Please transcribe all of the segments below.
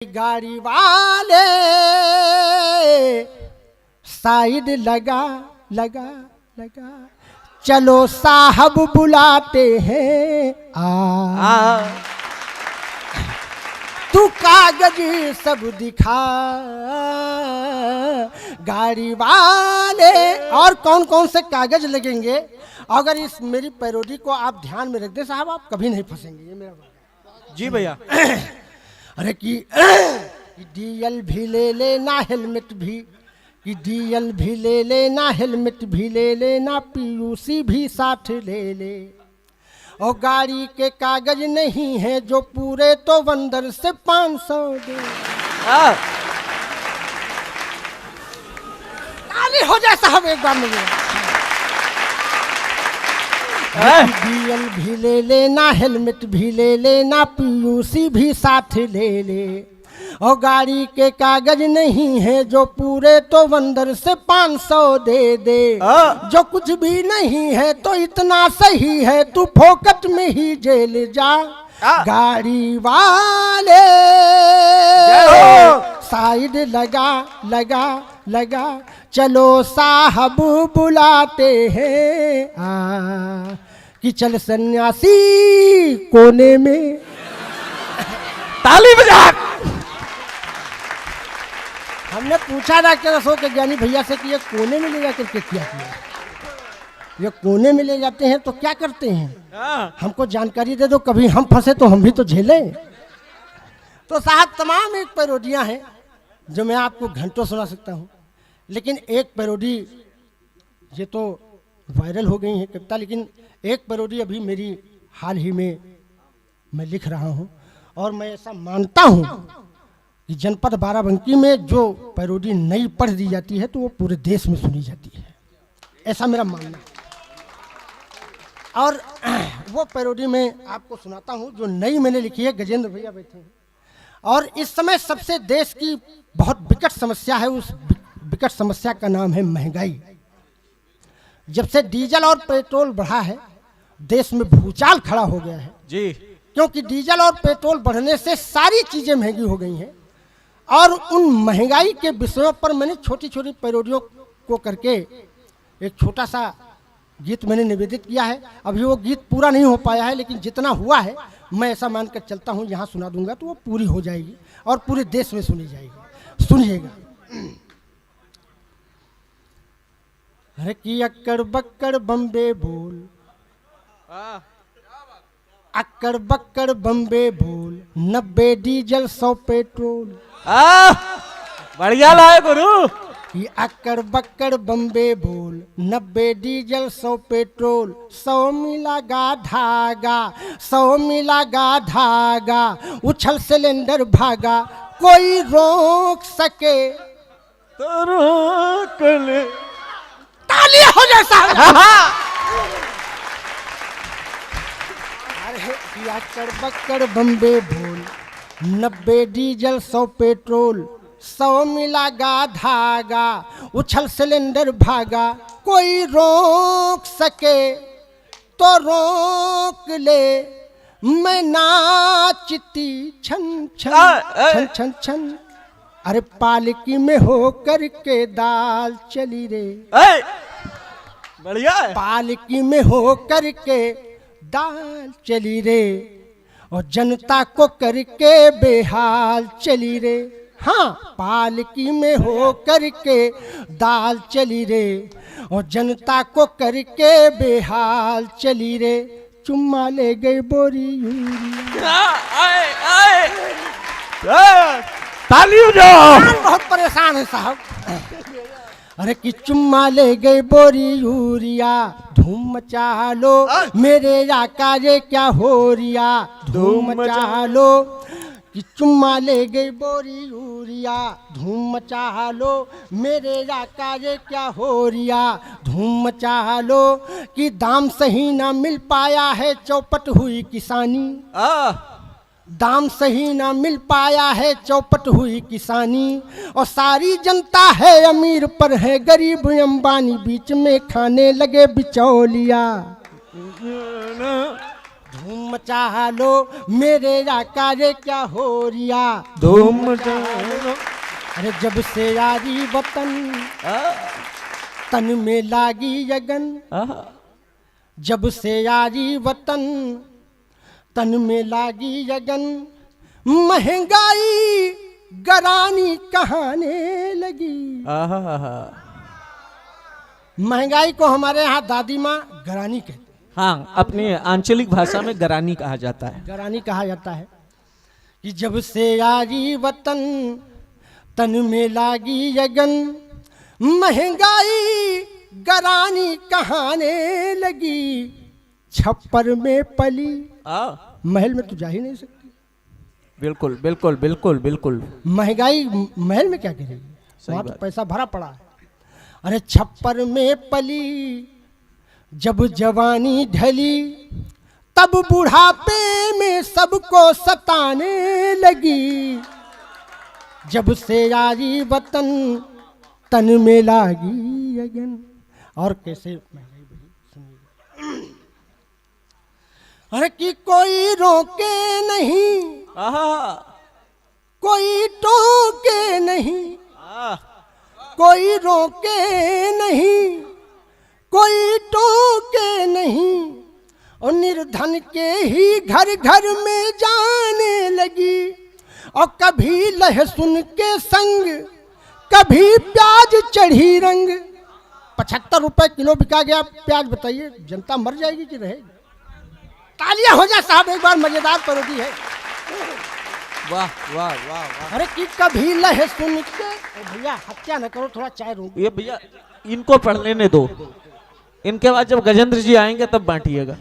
गाड़ी वाले साइड लगा लगा लगा, चलो साहब बुलाते हैं तू कागज सब दिखा। गाड़ी वाले और कौन कौन से कागज लगेंगे, अगर इस मेरी पैरोडी को आप ध्यान में रख दे साहब, आप कभी नहीं फंसेंगे। ये मेरा जी भैया। अरे कि डीएल भी ले लेना, हेलमेट भी, कि डीएल भी ले लेना, हेलमेट भी ले लेना, पीयूसी भी साथ ले ले। और गाड़ी के कागज नहीं है जो पूरे तो बंदर से 500 दे। ताली हो जाए साहब एक बार मुझे। डीएल भी ले लेना, हेलमेट भी ले लेना, पीयूसी भी साथ ले ले। और गाड़ी के कागज नहीं है जो पूरे तो बंदर से 500 दे दे। जो कुछ भी नहीं है तो इतना सही है, तू फोकट में ही जेल जा। गाड़ी वाले साइड लगा लगा लगा, चलो साहब बुलाते हैं कि चल सन्यासी कोने में। ताली बजा। हमने पूछा डॉक्टर अशोक ज्ञानी भैया से कि ये कोने में ले जाकर के क्या किया, ये कोने में ले जाते हैं तो क्या करते हैं, हमको जानकारी दे दो, कभी हम फंसे तो हम भी तो झेलें। तो साहब तमाम एक पैरोडियाँ हैं जो मैं आपको घंटों सुना सकता हूँ, लेकिन एक पैरोडी ये तो वायरल हो गई है कविता, लेकिन एक पैरोडी अभी मेरी हाल ही में मैं लिख रहा हूँ। और मैं ऐसा मानता हूँ कि जनपद बाराबंकी में जो पैरोडी नई पढ़ दी जाती है तो वो पूरे देश में सुनी जाती है, ऐसा मेरा मानना है। और वो पैरोडी मैं आपको सुनाता हूँ जो नई मैंने लिखी है। गजेंद्र भैया बैठे हैं, और इस समय सबसे देश की बहुत विकट समस्या है, उस विकट समस्या का नाम है महंगाई। जब से डीजल और पेट्रोल बढ़ा है, देश में भूचाल खड़ा हो गया है जी, क्योंकि डीजल और पेट्रोल बढ़ने से सारी चीजें महंगी हो गई हैं। और उन महंगाई के विषयों पर मैंने छोटी छोटी पैरोडियों को करके एक छोटा सा गीत मैंने निवेदित किया है। अभी वो गीत पूरा नहीं हो पाया है, लेकिन जितना हुआ है मैं ऐसा मानकर चलता हूँ, यहाँ सुना दूंगा तो वो पूरी हो जाएगी और पूरे देश में सुनी जाएगी। सुनिएगा। अरे कि अक्कड़ बक्कड़ बम्बे बोल, अक्कड़ बक्कड़ बम्बे बोल, 90 डीजल 100 पेट्रोल। बढ़िया लाए गुरु। कि अक्कड़ बक्कड़ बम्बे बोल, 90 डीजल 100 पेट्रोल, 100 मिलागा धागा, 100 मिलागा धागा, उछल सिलेंडर भागा, कोई रोक सके तो रोक ले। ताली हो जाए साहब। अरे अक्कड़ बक्कड़ बम्बे बोल, 90 डीजल 100 पेट्रोल, 100 मिलागा धागा, उछल सिलेंडर भागा, कोई रोक सके तो रोक ले, मैं नाचती छन छन छन छन छन। अरे पालकी में हो करके दाल चली रे, बढ़िया है। पालकी में हो करके दाल चली रे, और जनता को करके बेहाल चली रे। हाँ, पालकी में हो करके दाल चली रे, और जनता को करके बेहाल चली रे। चुम्मा ले गई बोरी यूरिया। ताली हो जाओ। बहुत परेशान है साहब। अरे कि चुम्मा ले गई बोरी यूरिया, धूम मचा लो मेरे आका ये क्या हो रिया, धूम मचा लो। कि चुम्मा ले गई बोरी यूरिया, धूम मचा लो मेरे आका ये क्या हो रिया, धूम मचा लो। कि दाम सही ना मिल पाया है, चौपट हुई किसानी, दाम सही ना मिल पाया है, चौपट हुई किसानी। और सारी जनता है अमीर पर है गरीब अंबानी, बीच में खाने लगे बिचौलिया। धूम मचा लो मेरे आका रे क्या हो रिया, धूम मचा लो। अरे जब से यारी वतन तन में लागी यगन, जब से यारी वतन तन में लागी यगन, महंगाई गरानी कहाने लगी। महंगाई को हमारे यहाँ दादी माँ गरानी कहते हैं। हाँ, अपनी आंचलिक भाषा में गरानी कहा जाता है। गरानी कहा जाता है कि जब से यारी वतन तन में लागी यगन, महंगाई गरानी कहाने लगी। छप्पर में पली महल में तो जा ही नहीं सकती। बिल्कुल बिल्कुल बिल्कुल बिल्कुल। महंगाई महल में क्या करेगी, वहाँ तो पैसा भरा पड़ा है। अरे छप्पर में पली जब जवानी ढली, तब बुढ़ापे में सबको सताने लगी। जब से यारी वतन तन में लागी यगन। और कैसे महंगाई बढ़ी सुनिए। अरे कि कोई रोके नहीं, कोई टोके नहीं, कोई रोके नहीं, कोई टोके नहीं, और निर्धन के ही घर घर में जाने लगी। और कभी लहसुन के संग कभी प्याज चढ़ी रंग। 75 रुपए किलो बिका गया प्याज, बताइए जनता मर जाएगी कि रहेगी। तालियां हो जाए साहब एक बार, मजेदार पैरोडी है। वाह वाह वाह वाह। अरे कि कभी लहसुन के, भैया हत्या न करो, थोड़ा चाय रो। ये भैया इनको पढ़ लेने दो, इनके बाद जब गजेंद्र जी आएंगे तब बांटिएगा।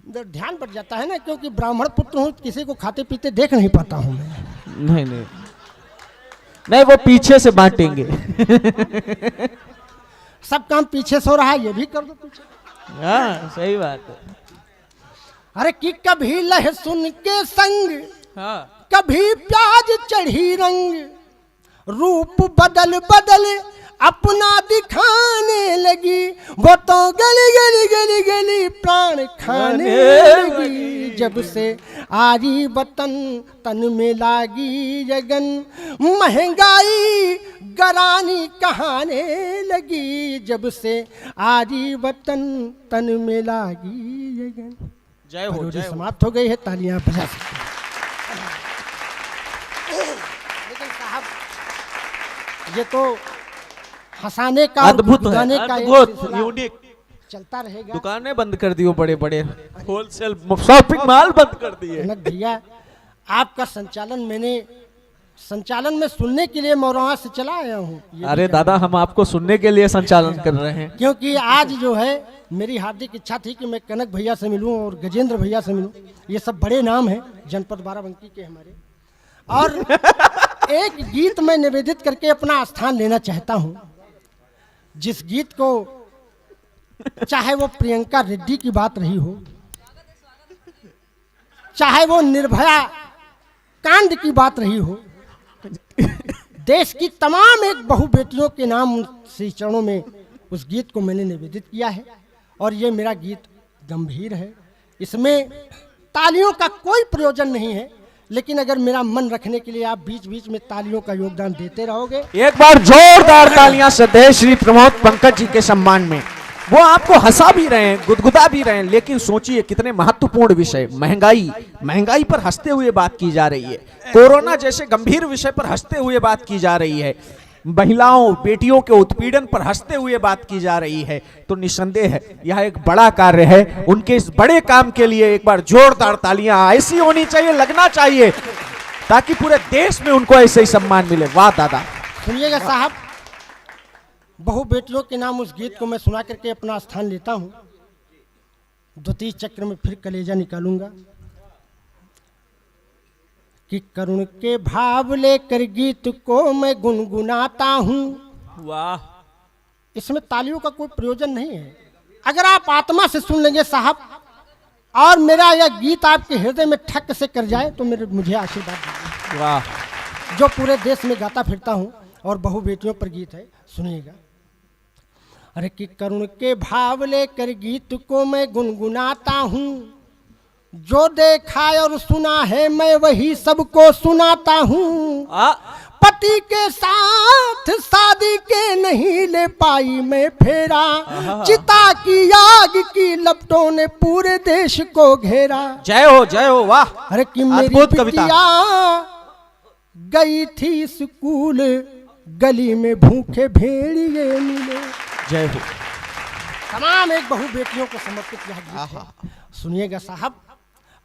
ध्यान बढ़ जाता है ना, क्योंकि ब्राह्मण पुत्र हूँ, किसी को खाते पीते देख नहीं पाता हूँ मैं। नहीं नहीं नहीं, वो पीछे से बांटेंगे। सब काम पीछे से हो रहा है, ये भी कर दो पीछे। हाँ सही बात है। अरे कि कभी लहसुन के संग हाँ, कभी प्याज चढ़ी रंग, रूप बदल बदल अपना दिखाने लगी। वो तो गली गली गली गली प्राण खाने लगी। जब से आरी वतन तन में लागी यगन, महंगाई गरानी कहाने लगी। जब से आरी वतन तन में लागी यगन। जय हो, जय हो। समाप्त हो गई है, तालियां बजा सकते हैं। लेकिन साहब ये तो हंसाने का, अद्भुत है, गाने का अद्भुत, यूनिक चलता रहेगा। दुकानें बंद कर दी, बड़े बड़े होलसेल शॉपिंग मॉल बंद कर दिए। भैया आपका संचालन में सुनने के लिए मौरवा से चला आया हूँ। अरे दादा, हम आपको सुनने के लिए संचालन कर रहे हैं। क्योंकि आज जो है मेरी हार्दिक इच्छा थी कि मैं कनक भैया से मिलूं और गजेंद्र भैया से मिलूं। ये सब बड़े नाम हैं जनपद बाराबंकी के हमारे। और एक गीत मैं निवेदित करके अपना स्थान लेना चाहता हूं, जिस गीत को चाहे वो प्रियंका रेड्डी की बात रही हो, चाहे वो निर्भया कांड की बात रही हो, देश की तमाम एक बहु बेटियों के नाम श्री चरणों में उस गीत को मैंने निवेदित किया है। और ये मेरा गीत गंभीर है, इसमें तालियों का कोई प्रयोजन नहीं है। लेकिन अगर मेरा मन रखने के लिए आप बीच बीच में तालियों का योगदान देते रहोगे। एक बार जोरदार तालियां सदैव श्री प्रमोद पंकज जी के सम्मान में। वो आपको हंसा भी रहे हैं, गुदगुदा भी रहे हैं, लेकिन सोचिए कितने महत्वपूर्ण विषय, महंगाई पर हंसते हुए बात की जा रही है, कोरोना जैसे गंभीर विषय पर हंसते हुए बात की जा रही है, महिलाओं बेटियों के उत्पीड़न पर हंसते हुए बात की जा रही है। तो निस्संदेह है यह एक बड़ा कार्य है। उनके इस बड़े काम के लिए एक बार जोरदार तालियां ऐसी होनी चाहिए, लगना चाहिए, ताकि पूरे देश में उनको ऐसे ही सम्मान मिले। वाह दादा। सुनिएगा साहब, बहु बेटियों के नाम उस गीत को मैं सुना करके अपना स्थान लेता हूं। द्वितीय चक्र में फिर कलेजा निकालूंगा कि करुण के भाव लेकर गीत को मैं गुनगुनाता हूं। वाह, इसमें तालियों का कोई प्रयोजन नहीं है। अगर आप आत्मा से सुन लेंगे साहब और मेरा यह गीत आपके हृदय में ठक से कर जाए तो मुझे आशीर्वाद दीजिए। वाह। जो पूरे देश में गाता फिरता हूं और बहु बेटियों पर गीत है, सुनिएगा। अरे कि करुण के भाव लेकर गीत को मैं गुनगुनाता हूँ, जो देखा और सुना है मैं वही सबको सुनाता हूँ। पति के साथ शादी के नहीं ले पाई मैं फेरा, चिता की आग की लपटों ने पूरे देश को घेरा। जय हो, वाह। अरे कि मेरी बिटिया गई थी स्कूल, गली में भूखे भेड़िए मिले। जय हो। तमाम एक बहु बेटियों को समर्पित यह गीत है। सुनिएगा साहब,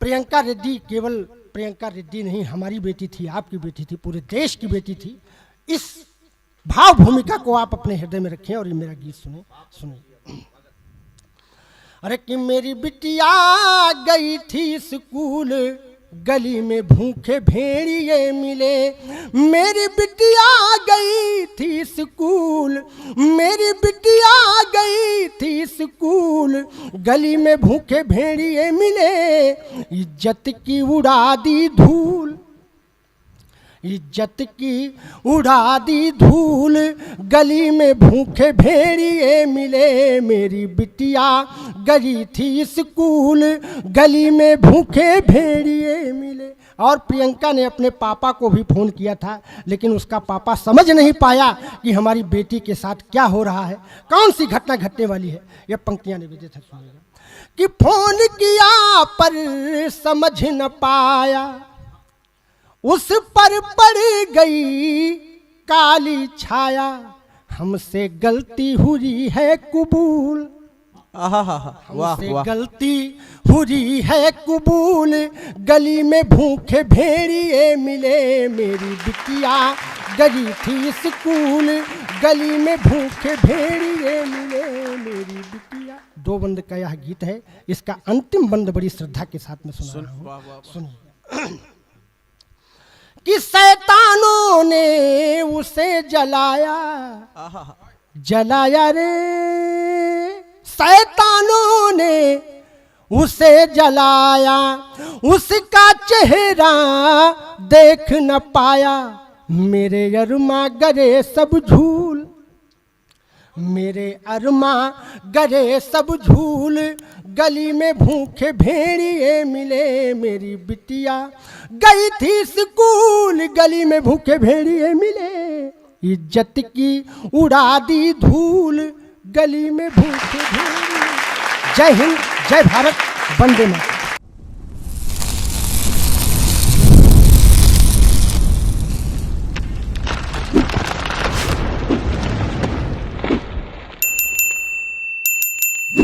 प्रियंका रेड्डी केवल प्रियंका रेड्डी नहीं, हमारी बेटी थी, आपकी बेटी थी, पूरे देश की बेटी थी। इस भाव भूमिका को आप अपने हृदय में रखें और ये मेरा गीत सुनिए। अरे कि मेरी बिटिया गई थी स्कूल, गली में भूखे भेड़िए मिले। मेरी बिटिया गई थी स्कूल, मेरी बिटिया गई थी स्कूल, गली में भूखे भेड़िए मिले। इज्जत की उड़ा दी धूल, इज्जत की उड़ा दी धूल, गली में भूखे भेड़िए मिले। मेरी बिटिया गई थी स्कूल, गली में भूखे भेड़िए मिले। और प्रियंका ने अपने पापा को भी फोन किया था, लेकिन उसका पापा समझ नहीं पाया कि हमारी बेटी के साथ क्या हो रहा है, कौन सी घटना घटने वाली है। यह पंक्तियां निवेदित है, सुनिएगा। कि फोन किया पर समझ न पाया, उस पर पड़ गई काली छाया, हमसे गलती हुई है कबूल। हमसे गलती हुई है कबूल, गली में भूखे भेड़िए मिले। मेरी बिटिया गई थी स्कूल, गली में भूखे भेड़िए मिले। मेरी बिटिया। दो बंद का यह गीत है, इसका अंतिम बंद बड़ी श्रद्धा के साथ में सुनिए। कि शैतानों ने उसे जलाया, जलाया रे, शैतानों ने उसे जलाया, उसका चेहरा देख न पाया। मेरे अरमा गरे सब झूल, मेरे अरमा गरे सब झूल, गली में भूखे भेड़िए मिले। मेरी बिटिया गई थी स्कूल, गली में भूखे भेड़िए मिले। इज्जत की उड़ा दी धूल, गली में भूखे भेड़िए। जय हिंद, जय भारत, वंदे मातरम।